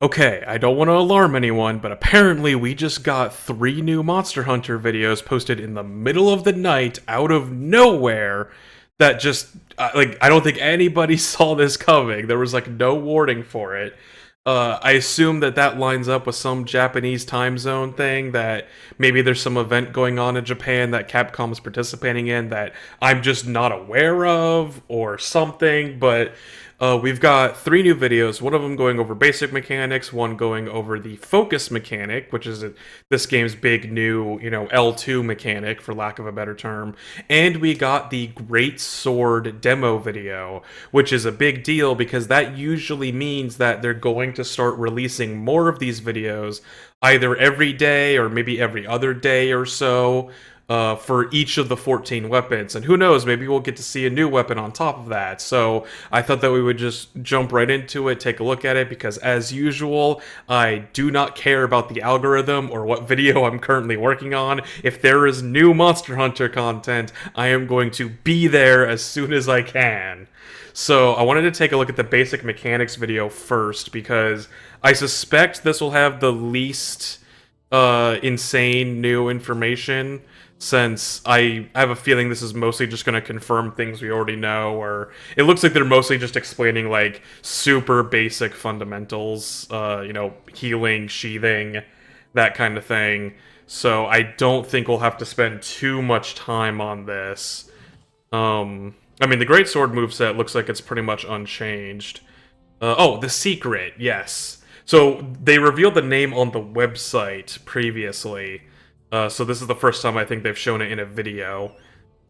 Okay, I don't want to alarm anyone, but apparently we just got 3 new Monster Hunter videos posted in the middle of the night out of nowhere that just, I don't think anybody saw this coming. There was, like, no warning for it. I assume that that lines up with some Japanese time zone thing, that maybe there's some event going on in Japan that Capcom's participating in that I'm just not aware of, or something, but we've got 3 new videos, one of them going over basic mechanics, one going over the focus mechanic, which is this game's big new, L2 mechanic, for lack of a better term, and we got the Greatsword Demo video, which is a big deal because that usually means that they're going to start releasing more of these videos either every day or maybe every other day or so, for each of the 14 weapons. And who knows, maybe we'll get to see a new weapon on top of that. So I thought that we would just jump right into it, take a look at it, because as usual, I do not care about the algorithm or what video I'm currently working on. If there is new Monster Hunter content, I am going to be there as soon as I can. So I wanted to take a look at the basic mechanics video first, because I suspect this will have the least insane new information, since I have a feeling this is mostly just going to confirm things we already know, or it looks like they're mostly just explaining, like, super basic fundamentals, healing, sheathing, that kind of thing. So I don't think we'll have to spend too much time on this. I mean, the Greatsword moveset looks like it's pretty much unchanged. Oh, the secret, yes. So they revealed the name on the website previously. So this is the first time I think they've shown it in a video.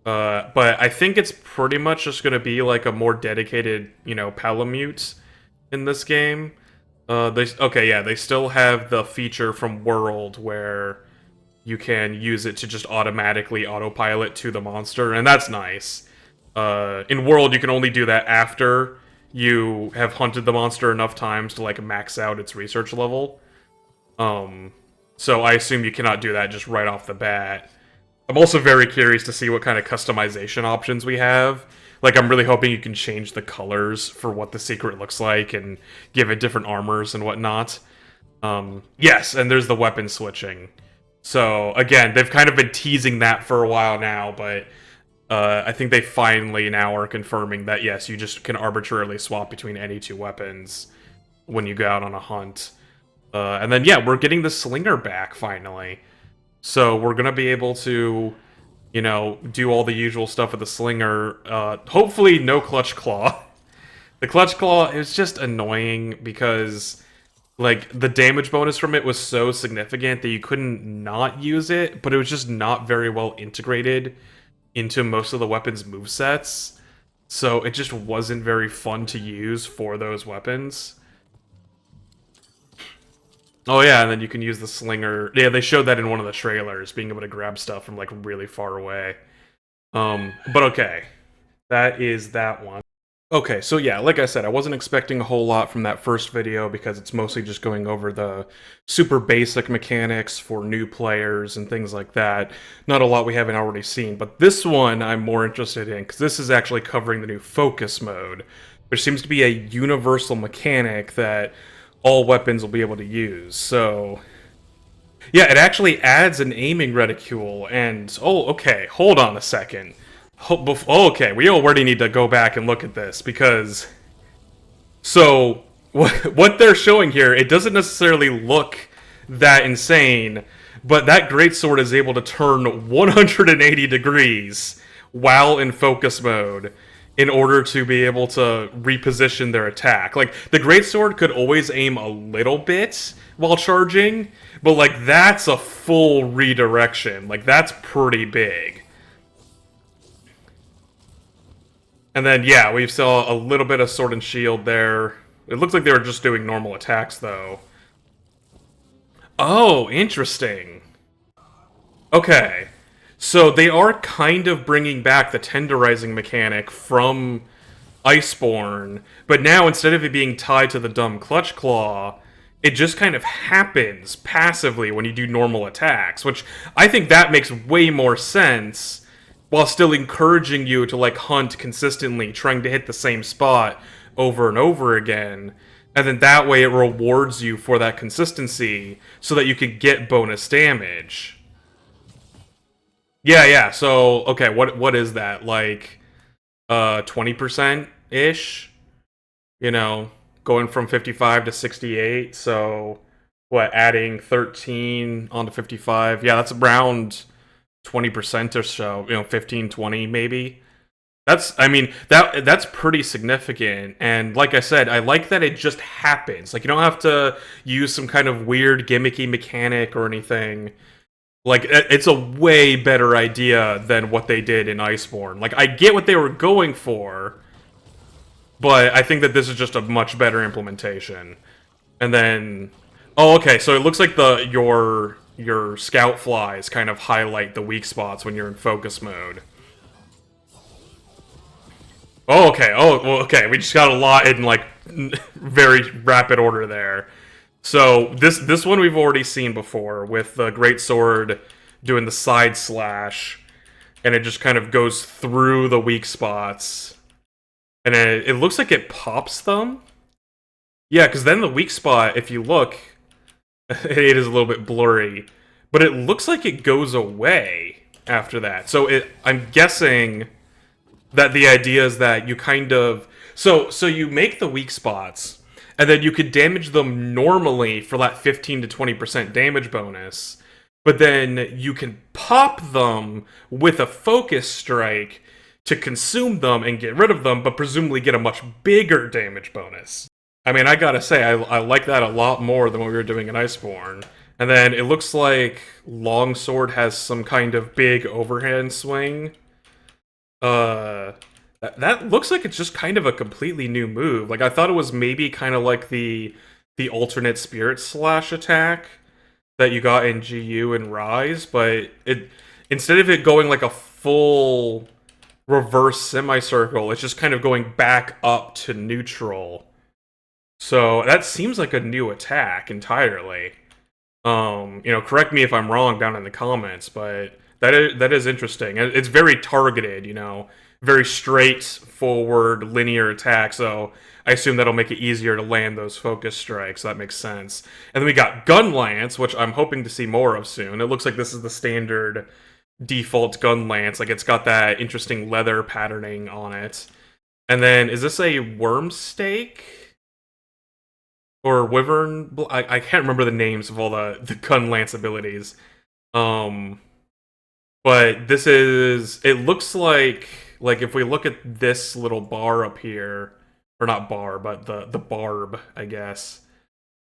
But I think it's pretty much just going to be like a more dedicated, Palamute in this game. They still have the feature from World where you can use it to just automatically autopilot to the monster, and that's nice. In World, you can only do that after you have hunted the monster enough times to, like, max out its research level. So I assume you cannot do that just right off the bat. I'm also very curious to see what kind of customization options we have. Like, I'm really hoping you can change the colors for what the secret looks like and give it different armors and whatnot. Yes, and there's the weapon switching. So, again, they've kind of been teasing that for a while now, but I think they finally now are confirming that, yes, you just can arbitrarily swap between any 2 weapons when you go out on a hunt. And then, yeah, we're getting the Slinger back, finally. So we're going to be able to, do all the usual stuff with the Slinger. Hopefully no Clutch Claw. The Clutch Claw is just annoying because, like, the damage bonus from it was so significant that you couldn't not use it, but it was just not very well integrated into most of the weapons' movesets. So it just wasn't very fun to use for those weapons. Oh yeah, and then you can use the Slinger. Yeah, they showed that in one of the trailers, being able to grab stuff from, like, really far away. But okay. That is that one. Okay, so yeah, like I said, I wasn't expecting a whole lot from that first video because it's mostly just going over the super basic mechanics for new players and things like that. Not a lot we haven't already seen, but this one I'm more interested in because this is actually covering the new focus mode, which seems to be a universal mechanic that all weapons will be able to use. So yeah, it actually adds an aiming reticule, and oh, okay, hold on a second. Okay, we already need to go back and look at this, because so what they're showing here, it doesn't necessarily look that insane, but that greatsword is able to turn 180 degrees while in focus mode in order to be able to reposition their attack. Like, the greatsword could always aim a little bit while charging, but, like, that's a full redirection. Like, that's pretty big. And then, yeah, we saw a little bit of Sword and Shield there. It looks like they were just doing normal attacks, though. Oh, interesting. Okay. So they are kind of bringing back the tenderizing mechanic from Iceborne, but now instead of it being tied to the dumb Clutch Claw, it just kind of happens passively when you do normal attacks, which I think that makes way more sense, while still encouraging you to, like, hunt consistently, trying to hit the same spot over and over again. And then that way it rewards you for that consistency so that you can get bonus damage. Yeah, yeah. So, okay, what is that? Like 20% ish, you know, going from 55 to 68. So, what, adding 13 onto 55? Yeah, that's around 20% or so, 15, 20 maybe. I mean, that's pretty significant. And like I said, I like that it just happens. Like, you don't have to use some kind of weird gimmicky mechanic or anything. Like, it's a way better idea than what they did in Iceborne. Like, I get what they were going for, but I think that this is just a much better implementation. And then, oh, okay, so it looks like your scout flies kind of highlight the weak spots when you're in focus mode. Oh, okay. Oh, well, okay. We just got a lot in like very rapid order there. So this one we've already seen before with the Greatsword doing the side slash, and it just kind of goes through the weak spots, and it looks like it pops them. Yeah, because then the weak spot, if you look, it is a little bit blurry, but it looks like it goes away after that. So I'm guessing that the idea is that you kind of so you make the weak spots, and then you could damage them normally for that 15 to 20% damage bonus, but then you can pop them with a focus strike to consume them and get rid of them, but presumably get a much bigger damage bonus. I mean, I gotta say, I like that a lot more than what we were doing in Iceborne. And then it looks like Longsword has some kind of big overhand swing. That looks like it's just kind of a completely new move. Like, I thought it was maybe kind of like the alternate spirit slash attack that you got in GU and Rise, but it instead of it going like a full reverse semicircle, it's just kind of going back up to neutral. So that seems like a new attack entirely. Correct me if I'm wrong down in the comments, but that is interesting. It's very targeted, very straightforward linear attack. So I assume that'll make it easier to land those focus strikes. That makes sense. And then we got Gun Lance, which I'm hoping to see more of soon. It looks like this is the standard default Gun Lance. Like, it's got that interesting leather patterning on it. And then is this a Worm Stake? Or Wyvern? I can't remember the names of all the Gun Lance abilities. But this is... It looks like if we look at this little bar up here... Or not bar, but the barb, I guess.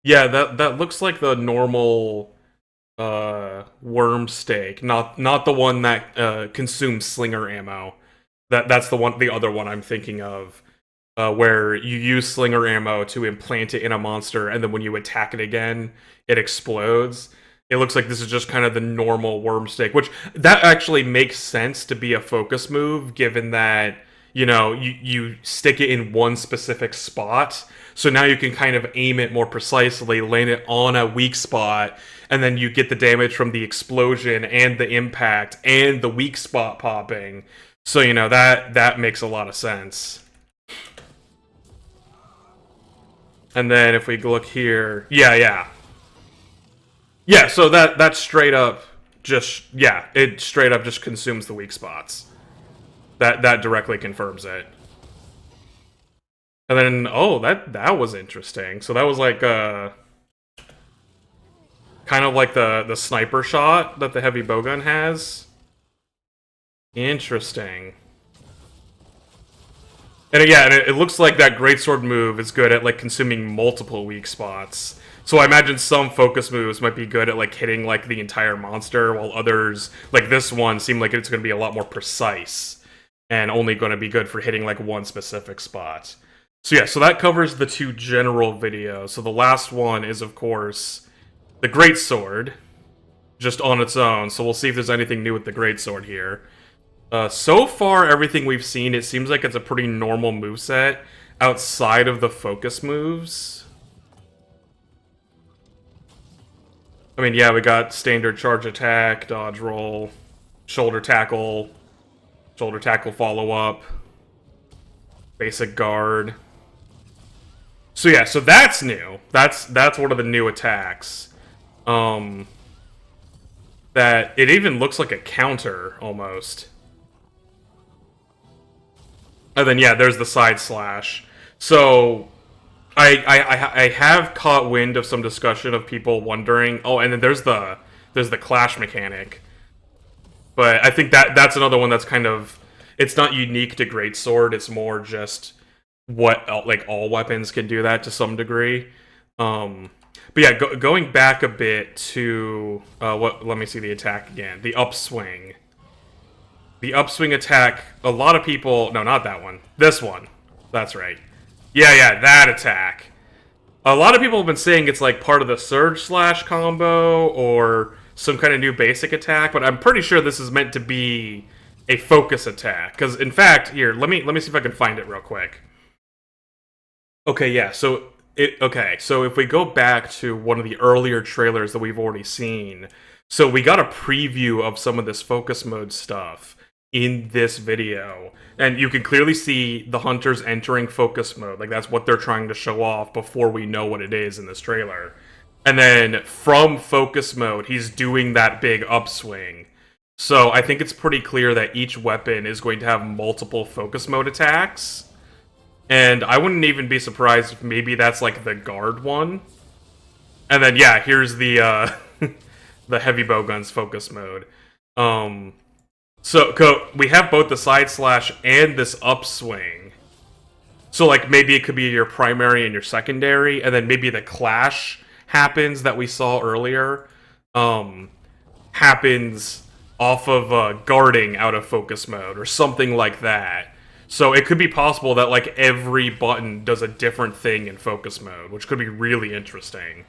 Yeah, that looks like the normal worm stake. Not the one that consumes slinger ammo. That's the other one I'm thinking of. Where you use slinger ammo to implant it in a monster, and then when you attack it again, it explodes. It looks like this is just kind of the normal worm stake, which that actually makes sense to be a focus move, given that, you stick it in one specific spot. So now you can kind of aim it more precisely, land it on a weak spot, and then you get the damage from the explosion and the impact and the weak spot popping. So, that makes a lot of sense. And then if we look here, yeah, so that straight up it straight up just consumes the weak spots. That directly confirms it. And then, that was interesting. So that was like kind of like the sniper shot that the heavy bowgun has. Interesting. And yeah, it looks like that greatsword move is good at like consuming multiple weak spots. So I imagine some focus moves might be good at like hitting like the entire monster, while others, like this one, seem like it's going to be a lot more precise and only going to be good for hitting like one specific spot. So yeah, so that covers the two general videos. So the last one is, of course, the greatsword, just on its own. So we'll see if there's anything new with the greatsword here. So far, everything we've seen, it seems like it's a pretty normal moveset outside of the focus moves. I mean, yeah, we got standard charge attack, dodge roll, shoulder tackle follow-up, basic guard. So yeah, so that's new. That's one of the new attacks. That it even looks like a counter almost. And then yeah, there's the side slash. So I have caught wind of some discussion of people wondering. Oh, and then there's the clash mechanic. But I think that's another one that's kind of, it's not unique to Greatsword. It's more just what like all weapons can do that to some degree. But yeah, going back a bit to what? Let me see the attack again. The upswing. The upswing attack. A lot of people. No, not that one. This one. That's right. Yeah, that attack. A lot of people have been saying it's like part of the surge slash combo or some kind of new basic attack, but I'm pretty sure this is meant to be a focus attack. Because in fact, here, let me see if I can find it real quick. Okay, yeah. So if we go back to one of the earlier trailers that we've already seen, so we got a preview of some of this focus mode stuff in this video, and you can clearly see the hunters entering focus mode. Like that's what they're trying to show off before we know what it is in this trailer. And then from focus mode, he's doing that big upswing. So I think it's pretty clear that each weapon is going to have multiple focus mode attacks. And I wouldn't even be surprised if maybe that's like the guard one. And then yeah, here's the the heavy bowgun's focus mode. So we have both the side slash and this upswing. So like maybe it could be your primary and your secondary, and then maybe the clash happens that we saw earlier. Happens off of guarding out of focus mode or something like that. So it could be possible that like every button does a different thing in focus mode, which could be really interesting.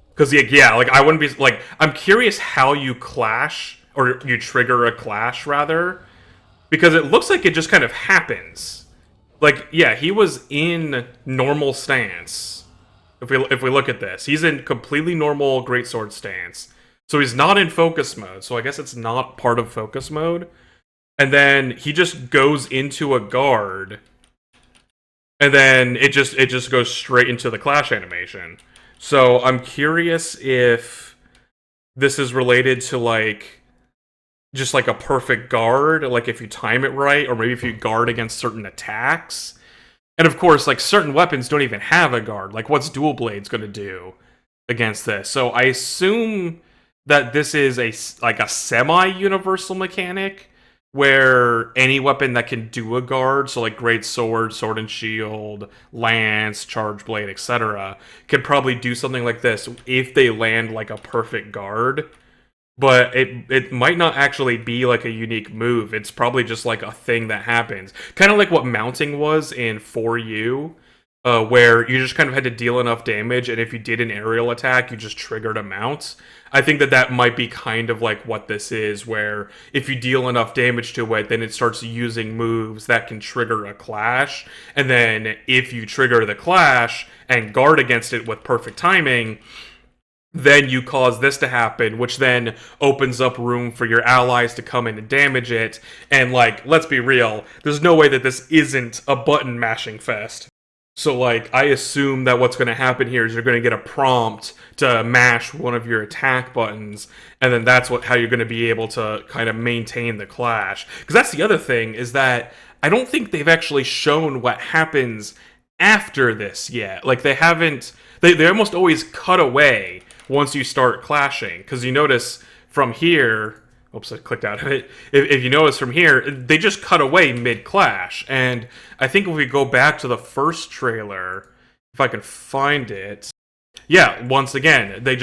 Because yeah, like I wouldn't be like, I'm curious how you clash or you trigger a clash rather, because it looks like it just kind of happens. Like yeah, he was in normal stance. If we look at this, he's in completely normal greatsword stance. So he's not in focus mode. So I guess it's not part of focus mode. And then he just goes into a guard, and then it just goes straight into the clash animation. So I'm curious if this is related to like just like a perfect guard, like if you time it right, or maybe if you guard against certain attacks. And of course, like certain weapons don't even have a guard. Like what's Dual Blade's going to do against this? So I assume that this is a semi-universal mechanic where any weapon that can do a guard, so like Great Sword, Sword and Shield, Lance, Charge Blade, etc., can probably do something like this if they land like a perfect guard. But it might not actually be like a unique move. It's probably just like a thing that happens. Kind of like what mounting was in 4U, where you just kind of had to deal enough damage, and if you did an aerial attack, you just triggered a mount. I think that might be kind of like what this is, where if you deal enough damage to it, then it starts using moves that can trigger a clash. And then if you trigger the clash and guard against it with perfect timing, then you cause this to happen, which then opens up room for your allies to come in and damage it. And like, let's be real, there's no way that this isn't a button mashing fest. So, like, I assume that what's going to happen here is you're going to get a prompt to mash one of your attack buttons, and then that's how you're going to be able to kind of maintain the clash. Because that's the other thing, is that I don't think they've actually shown what happens after this yet. Like, they haven't... They almost always cut away once you start clashing. Because you notice from here... Oops, I clicked out of it. If you notice from here, they just cut away mid-clash. And I think if we go back to the first trailer, if I can find it... Yeah, once again, they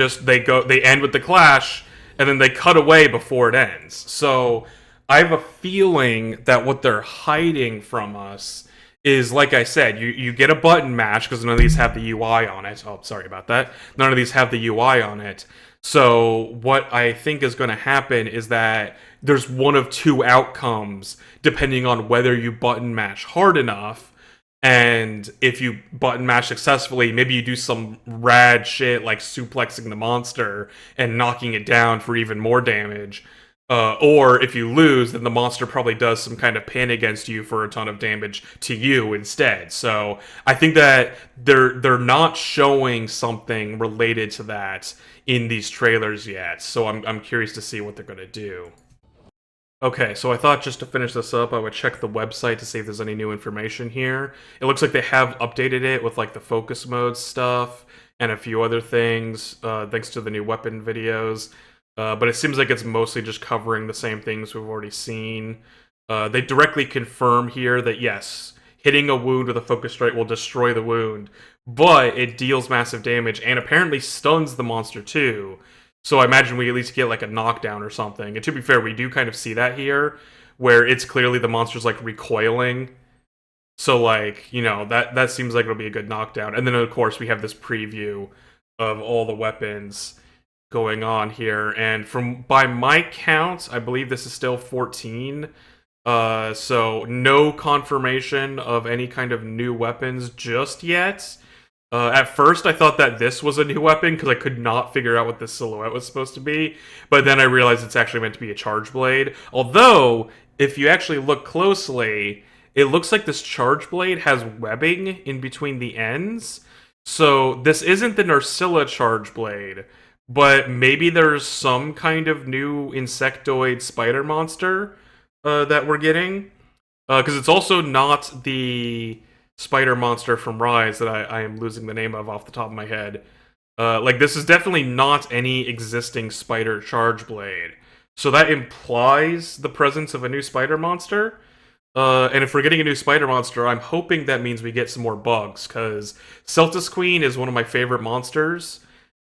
end with the clash, and then they cut away before it ends. So I have a feeling that what they're hiding from us is, like I said, you get a button mash, because none of these have the UI on it. Oh, sorry about that. None of these have the UI on it. So what I think is going to happen is that there's one of two outcomes depending on whether you button mash hard enough, and if you button mash successfully, maybe you do some rad shit like suplexing the monster and knocking it down for even more damage. Or if you lose, then the monster probably does some kind of pin against you for a ton of damage to you instead. So I think that they're not showing something related to that in these trailers yet. So I'm curious to see what they're gonna do. Okay, so I thought just to finish this up, I would check the website to see if there's any new information here. It looks like they have updated it with like the focus mode stuff and a few other things, thanks to the new weapon videos. But it seems like it's mostly just covering the same things we've already seen. They directly confirm here that yes, hitting a wound with a focus strike will destroy the wound, but it deals massive damage and apparently stuns the monster too. So I imagine we at least get like a knockdown or something. And to be fair, we do kind of see that here, where it's clearly the monster's like recoiling. So like, that seems like it'll be a good knockdown. And then of course we have this preview of all the weapons going on here. And by my count, I believe this is still 14. So no confirmation of any kind of new weapons just yet. At first, I thought that this was a new weapon because I could not figure out what this silhouette was supposed to be. But then I realized it's actually meant to be a charge blade. Although, if you actually look closely, it looks like this charge blade has webbing in between the ends. So this isn't the Nursilla charge blade, but maybe there's some kind of new insectoid spider monster that we're getting. Because it's also not the spider monster from Rise that I am losing the name of off the top of my head. Like, this is definitely not any existing spider charge blade. So that implies the presence of a new spider monster. And if we're getting a new spider monster, I'm hoping that means we get some more bugs, because Celtis Queen is one of my favorite monsters,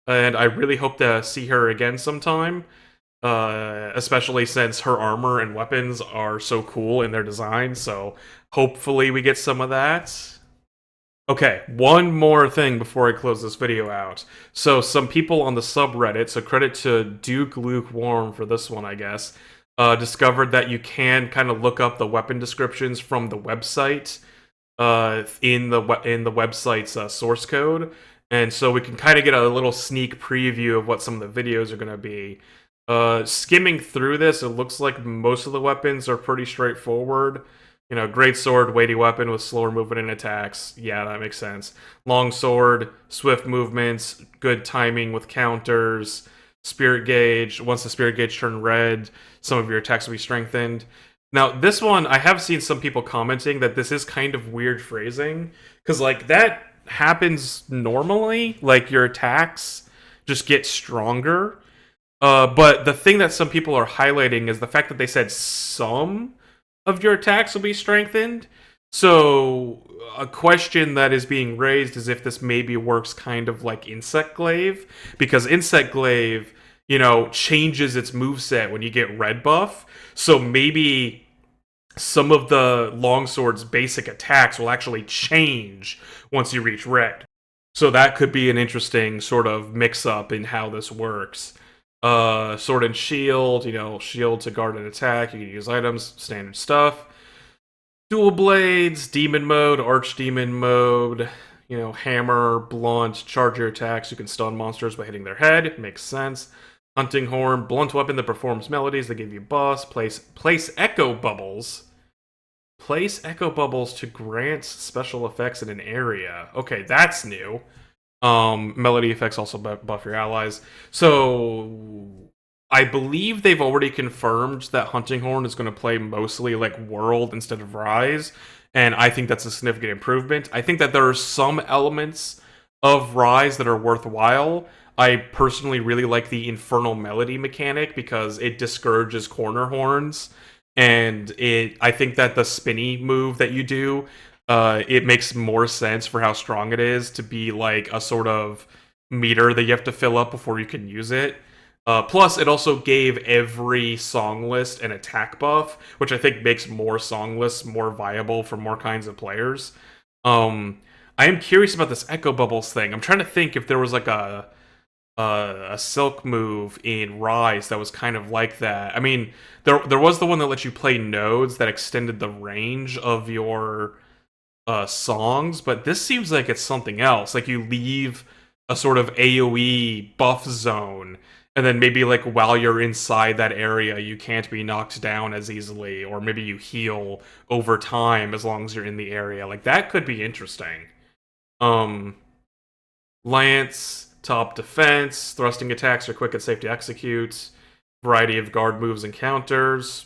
and I really hope to see her again sometime. Especially since her armor and weapons are so cool in their design, so hopefully we get some of that. Okay, one more thing before I close this video out. So some people on the subreddit, so credit to Duke Lukewarm for this one, I guess, discovered that you can kind of look up the weapon descriptions from the website in the website's source code, and so we can kind of get a little sneak preview of what some of the videos are going to be. Skimming through this, it looks like most of the weapons are pretty straightforward. Greatsword, weighty weapon with slower movement and attacks. Yeah, that makes sense. Long sword, swift movements, good timing with counters. Spirit gauge, once the spirit gauge turns red, some of your attacks will be strengthened. Now, this one, I have seen some people commenting that this is kind of weird phrasing, because, like, that happens normally. Like, your attacks just get stronger. But the thing that some people are highlighting is the fact that they said some of your attacks will be strengthened. So a question that is being raised is if this maybe works kind of like Insect Glaive, because Insect Glaive, changes its moveset when you get red buff. So maybe some of the longsword's basic attacks will actually change once you reach red. So that could be an interesting sort of mix-up in how this works. Sword and shield, shield to guard and attack, you can use items, standard stuff. Dual blades, demon mode, archdemon mode, hammer, blunt, charge your attacks, you can stun monsters by hitting their head, makes sense. Hunting horn, blunt weapon that performs melodies that give you buffs, place echo bubbles. Place echo bubbles to grant special effects in an area. Okay, that's new. Melody effects also buff your allies. So I believe they've already confirmed that Hunting Horn is going to play mostly like World instead of Rise, and I think that's a significant improvement. I think that there are some elements of Rise that are worthwhile. I personally really like the Infernal Melody mechanic because it discourages corner horns, and I think that the spinny move that you do, it makes more sense for how strong it is to be like a sort of meter that you have to fill up before you can use it. Plus, it also gave every song list an attack buff, which I think makes more song lists more viable for more kinds of players. I am curious about this Echo Bubbles thing. I'm trying to think if there was like a Silk move in Rise that was kind of like that. I mean, there was the one that lets you play nodes that extended the range of your songs, but this seems like it's something else. Like you leave a sort of AoE buff zone, And then maybe like while you're inside that area, you can't be knocked down as easily, or maybe you heal over time as long as you're in the area. Like that could be interesting. Um, Lance, top defense, thrusting attacks are quick and safe to execute. Variety of guard moves and counters,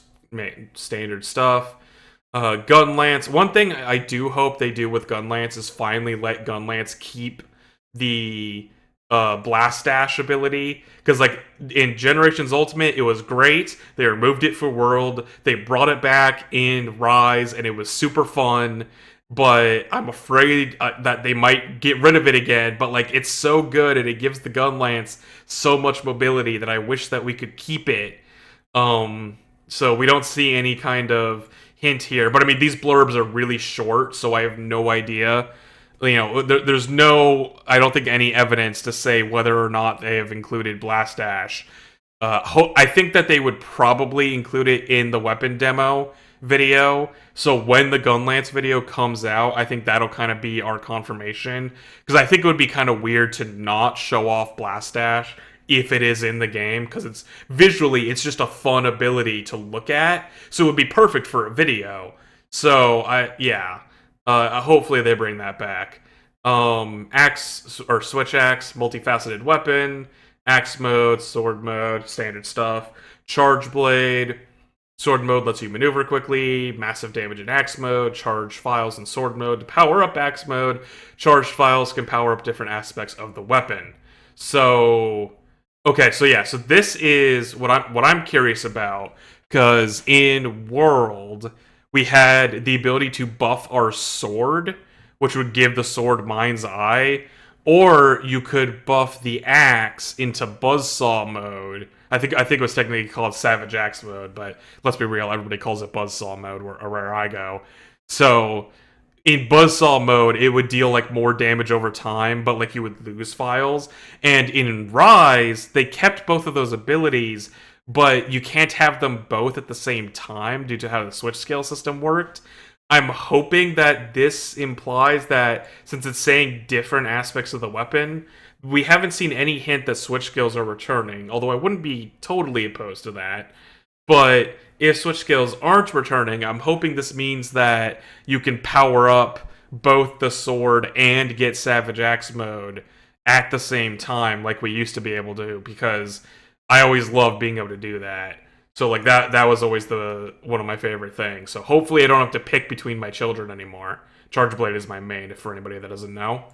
standard stuff. Gun Lance. One thing I do hope they do with Gun Lance is finally let Gun Lance keep the Blast Dash ability, because like in Generations Ultimate it was great. They removed it for World, they brought it back in Rise, and it was super fun. But I'm afraid that they might get rid of it again. But like it's so good and it gives the Gun Lance so much mobility that I wish that we could keep it. So we don't see any kind of hint here. But I mean, these blurbs are really short, so I have no idea. You know, there's no, I don't think, any evidence to say whether or not they have included Blast Dash. I think that they would probably include it in the weapon demo video. So when the Gun Lance video comes out, I think that'll kind of be our confirmation. Because I think it would be kind of weird to not show off Blast Dash if it is in the game, because it's visually, it's just a fun ability to look at. So it would be perfect for a video. So yeah. Hopefully they bring that back. Axe or switch axe, multifaceted weapon, axe mode, sword mode, standard stuff. Charge blade, sword mode lets you maneuver quickly. Massive damage in axe mode. Charge files in sword mode. To power up axe mode, charged files can power up different aspects of the weapon. So, okay, so yeah, so this is what I'm curious about, because in World we had the ability to buff our sword, which would give the sword Mind's Eye, or you could buff the axe into Buzzsaw mode. I think it was technically called Savage Axe mode, but let's be real, everybody calls it Buzzsaw mode where I go. So in Buzzsaw mode, it would deal like more damage over time, but like you would lose files. And in Rise, they kept both of those abilities, but you can't have them both at the same time due to how the switch scale system worked. I'm hoping that this implies that since it's saying different aspects of the weapon, we haven't seen any hint that switch skills are returning, although I wouldn't be totally opposed to that. But if switch skills aren't returning, I'm hoping this means that you can power up both the sword and get Savage Axe mode at the same time like we used to be able to, because I always loved being able to do that. So like that was always one of my favorite things. So hopefully I don't have to pick between my children anymore. Charge Blade is my main, for anybody that doesn't know.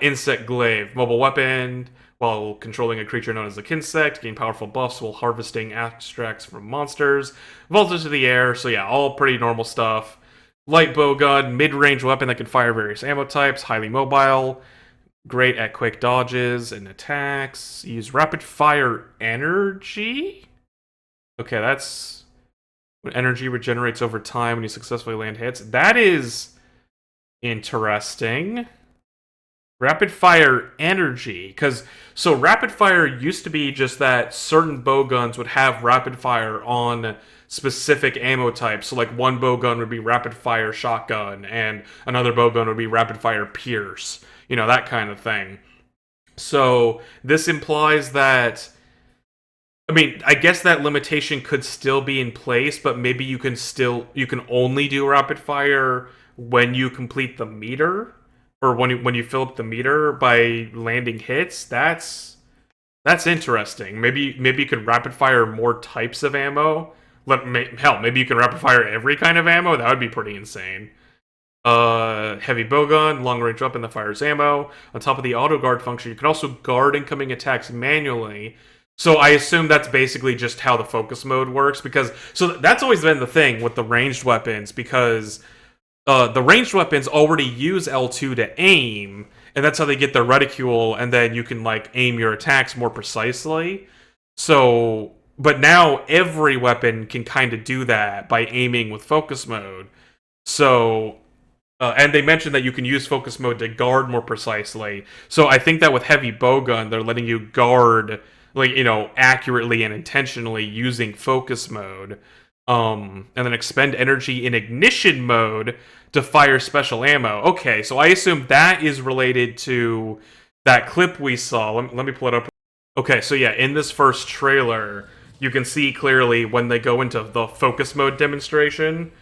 Insect Glaive, mobile weapon. While controlling a creature known as the Kinsect, gain powerful buffs while harvesting extracts from monsters. Vaulted to the air, so yeah, all pretty normal stuff. Light bowgun, mid-range weapon that can fire various ammo types, highly mobile. Great at quick dodges and attacks. Use rapid fire energy? Okay, that's when energy regenerates over time when you successfully land hits. That is interesting. Rapid fire energy, because so rapid fire used to be just that certain bowguns would have rapid fire on specific ammo types. So like one bowgun would be rapid fire shotgun, and another bowgun would be rapid fire pierce. You know, that kind of thing. So this implies that, I mean, I guess that limitation could still be in place, but maybe you can only do rapid fire when you complete the meter, or when you fill up the meter by landing hits. That's interesting. Maybe you could rapid fire more types of ammo. Hell, maybe you can rapid fire every kind of ammo. That would be pretty insane. Heavy bowgun, long range weapon that fires ammo. On top of the auto guard function, you can also guard incoming attacks manually. So I assume that's basically just how the focus mode works, because so that's always been the thing with the ranged weapons, because the ranged weapons already use L2 to aim, and that's how they get their reticule, and then you can like aim your attacks more precisely. So, but now every weapon can kind of do that by aiming with focus mode. So, and they mentioned that you can use focus mode to guard more precisely. So I think that with heavy bowgun, they're letting you guard, like, you know, accurately and intentionally using focus mode. And then expend energy in ignition mode to fire special ammo. Okay, so I assume that is related to that clip we saw. Let me pull it up. Okay, so yeah, in this first trailer, you can see clearly when they go into the focus mode demonstration,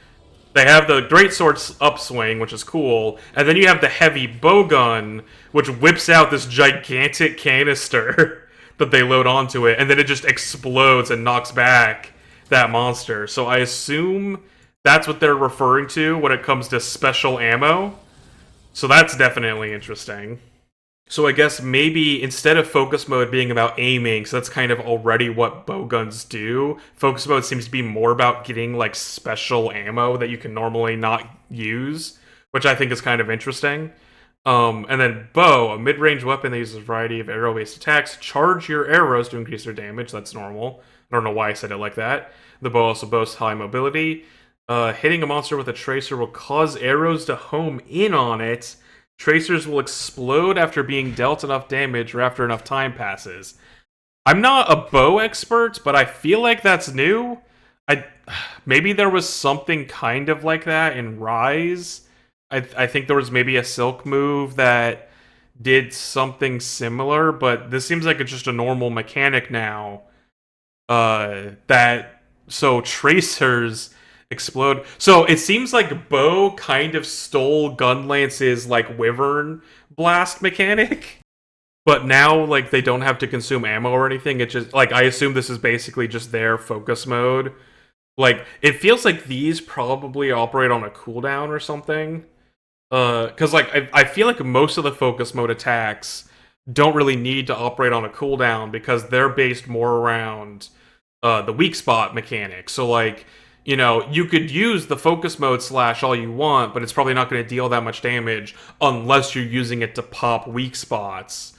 they have the Greatsword upswing, which is cool, and then you have the heavy bowgun, which whips out this gigantic canister that they load onto it, and then it just explodes and knocks back that monster. So I assume that's what they're referring to when it comes to special ammo. So that's definitely interesting. So I guess maybe instead of focus mode being about aiming, so that's kind of already what bowguns do, focus mode seems to be more about getting like special ammo that you can normally not use, which I think is kind of interesting. And then bow, a mid-range weapon that uses a variety of arrow-based attacks. Charge your arrows to increase their damage. That's normal. I don't know why I said it like that. The bow also boasts high mobility. Hitting a monster with a tracer will cause arrows to home in on it. Tracers will explode after being dealt enough damage or after enough time passes. I'm not a bow expert, but I feel like that's new. I maybe there was something kind of like that in Rise. I think there was maybe a silk move that did something similar, but this seems like it's just a normal mechanic now. That so tracers explode. So it seems like Bo kind of stole Gunlance's like Wyvern blast mechanic. But now, like, they don't have to consume ammo or anything. It just, like, I assume this is basically just their focus mode. Like, it feels like these probably operate on a cooldown or something. Because, like, I feel like most of the focus mode attacks don't really need to operate on a cooldown because they're based more around the weak spot mechanic. So, like, you know, you could use the focus mode slash all you want, but it's probably not going to deal that much damage unless you're using it to pop weak spots.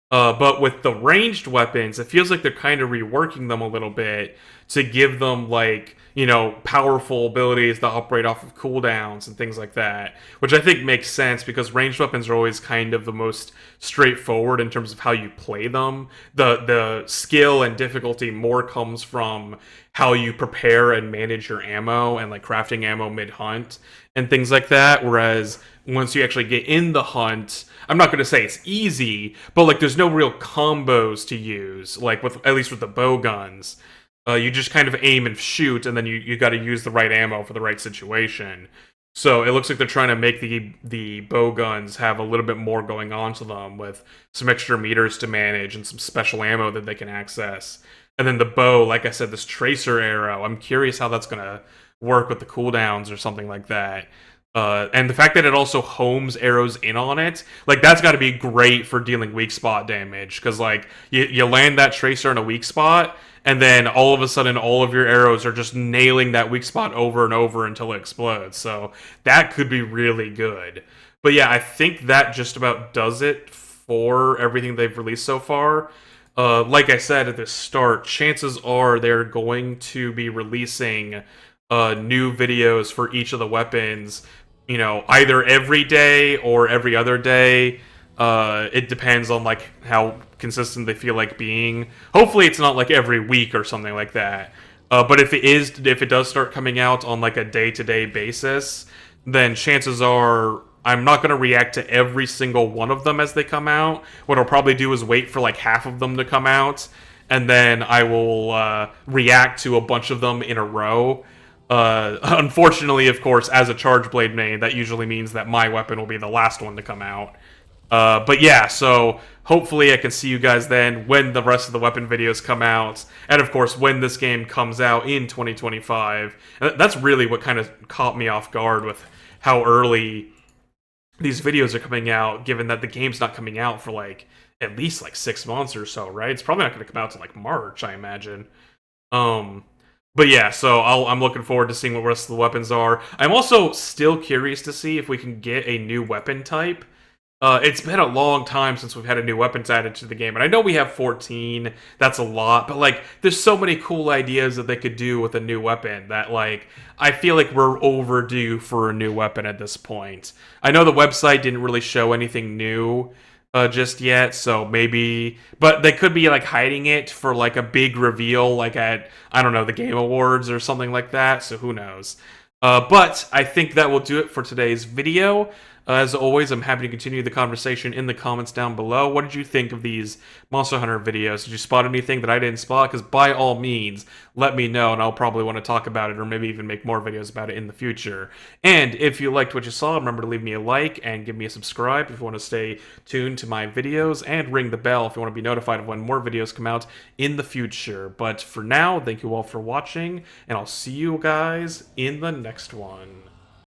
But with the ranged weapons, it feels like they're kind of reworking them a little bit to give them, like, you know, powerful abilities that operate off of cooldowns and things like that. Which I think makes sense because ranged weapons are always kind of the most straightforward in terms of how you play them. The skill and difficulty more comes from how you prepare and manage your ammo and, like, crafting ammo mid-hunt and things like that. Whereas once you actually get in the hunt, I'm not going to say it's easy, but, like, there's no real combos to use, like, with at least with the bow guns. You just kind of aim and shoot, and then you got to use the right ammo for the right situation. So it looks like they're trying to make the bow guns have a little bit more going on to them, with some extra meters to manage and some special ammo that they can access. And then the bow, like I said, this tracer arrow, I'm curious how that's going to work with the cooldowns or something like that. And the fact that it also homes arrows in on it, like, that's got to be great for dealing weak spot damage. Because, like, you land that tracer in a weak spot, and then all of a sudden all of your arrows are just nailing that weak spot over and over until it explodes. So that could be really good. But yeah, I think that just about does it for everything they've released so far. Like I said at the start, chances are they're going to be releasing new videos for each of the weapons, you know, either every day or every other day. It depends on, like, how consistent they feel like being. Hopefully it's not like every week or something like that. But if it does start coming out on, like, a day-to-day basis, then chances are I'm not going to react to every single one of them as they come out. What I'll probably do is wait for, like, half of them to come out, and then I will react to a bunch of them in a row. Unfortunately, of course, as a Charge Blade main, that usually means that my weapon will be the last one to come out. But yeah, so hopefully I can see you guys then when the rest of the weapon videos come out, and of course when this game comes out in 2025. And that's really what kind of caught me off guard with how early these videos are coming out, given that the game's not coming out for, like, at least, like, 6 months or so, right? It's probably not going to come out till, like, March, I imagine. But yeah, so I'm looking forward to seeing what the rest of the weapons are. I'm also still curious to see if we can get a new weapon type. It's been a long time since we've had a new weapons added to the game, and I know we have 14, that's a lot, but, like, there's so many cool ideas that they could do with a new weapon that, like, I feel like we're overdue for a new weapon at this point. I know the website didn't really show anything new just yet, so maybe, but they could be, like, hiding it for, like, a big reveal, like at, I don't know, the Game Awards or something like that, so who knows. But I think that will do it for today's video. As always, I'm happy to continue the conversation in the comments down below. What did you think of these Monster Hunter videos? Did you spot anything that I didn't spot? Because by all means, let me know, and I'll probably want to talk about it, or maybe even make more videos about it in the future. And if you liked what you saw, remember to leave me a like and give me a subscribe if you want to stay tuned to my videos, and ring the bell if you want to be notified of when more videos come out in the future. But for now, thank you all for watching, and I'll see you guys in the next one.